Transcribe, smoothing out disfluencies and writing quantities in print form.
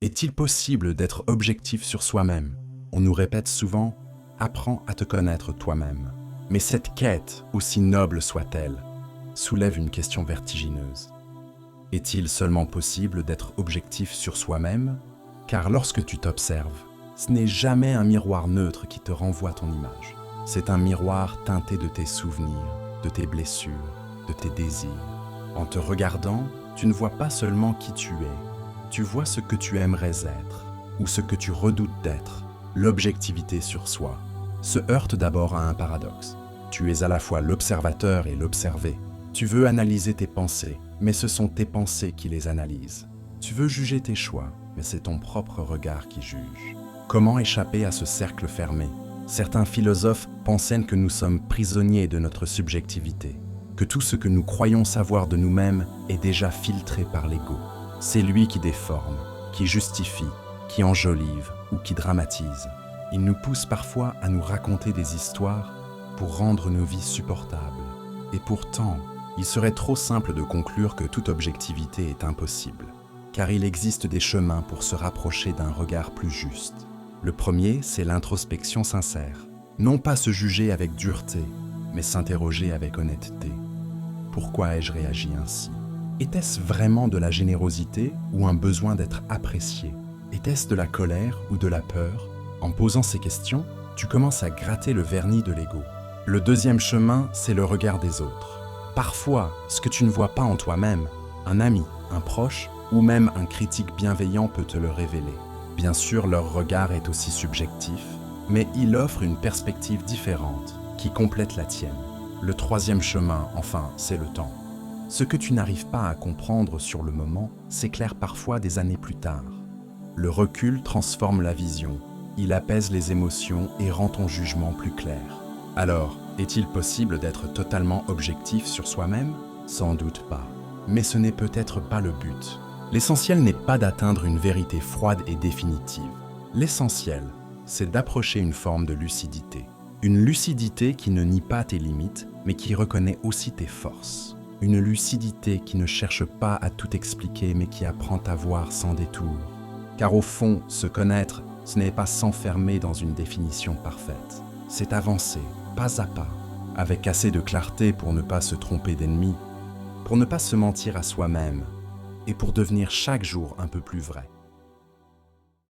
Est-il possible d'être objectif sur soi-même? On nous répète souvent « Apprends à te connaître toi-même ». Mais cette quête, aussi noble soit-elle, soulève une question vertigineuse. Est-il seulement possible d'être objectif sur soi-même? Car lorsque tu t'observes, ce n'est jamais un miroir neutre qui te renvoie ton image. C'est un miroir teinté de tes souvenirs, de tes blessures, de tes désirs. En te regardant, tu ne vois pas seulement qui tu es, tu vois ce que tu aimerais être, ou ce que tu redoutes d'être. L'objectivité sur soi se heurte d'abord à un paradoxe. Tu es à la fois l'observateur et l'observé. Tu veux analyser tes pensées, mais ce sont tes pensées qui les analysent. Tu veux juger tes choix, mais c'est ton propre regard qui juge. Comment échapper à ce cercle fermé? Certains philosophes pensaient que nous sommes prisonniers de notre subjectivité, que tout ce que nous croyons savoir de nous-mêmes est déjà filtré par l'ego. C'est lui qui déforme, qui justifie, qui enjolive ou qui dramatise. Il nous pousse parfois à nous raconter des histoires pour rendre nos vies supportables. Et pourtant, il serait trop simple de conclure que toute objectivité est impossible, car il existe des chemins pour se rapprocher d'un regard plus juste. Le premier, c'est l'introspection sincère. Non pas se juger avec dureté, mais s'interroger avec honnêteté. Pourquoi ai-je réagi ainsi? Était-ce vraiment de la générosité ou un besoin d'être apprécié? Était-ce de la colère ou de la peur? En posant ces questions, tu commences à gratter le vernis de l'ego. Le deuxième chemin, c'est le regard des autres. Parfois, ce que tu ne vois pas en toi-même, un ami, un proche ou même un critique bienveillant peut te le révéler. Bien sûr, leur regard est aussi subjectif, mais il offre une perspective différente qui complète la tienne. Le troisième chemin, enfin, c'est le temps. Ce que tu n'arrives pas à comprendre sur le moment s'éclaire parfois des années plus tard. Le recul transforme la vision, il apaise les émotions et rend ton jugement plus clair. Alors, est-il possible d'être totalement objectif sur soi-même? Sans doute pas. Mais ce n'est peut-être pas le but. L'essentiel n'est pas d'atteindre une vérité froide et définitive. L'essentiel, c'est d'approcher une forme de lucidité. Une lucidité qui ne nie pas tes limites, mais qui reconnaît aussi tes forces. Une lucidité qui ne cherche pas à tout expliquer, mais qui apprend à voir sans détour. Car au fond, se connaître, ce n'est pas s'enfermer dans une définition parfaite. C'est avancer, pas à pas, avec assez de clarté pour ne pas se tromper d'ennemi, pour ne pas se mentir à soi-même, et pour devenir chaque jour un peu plus vrai.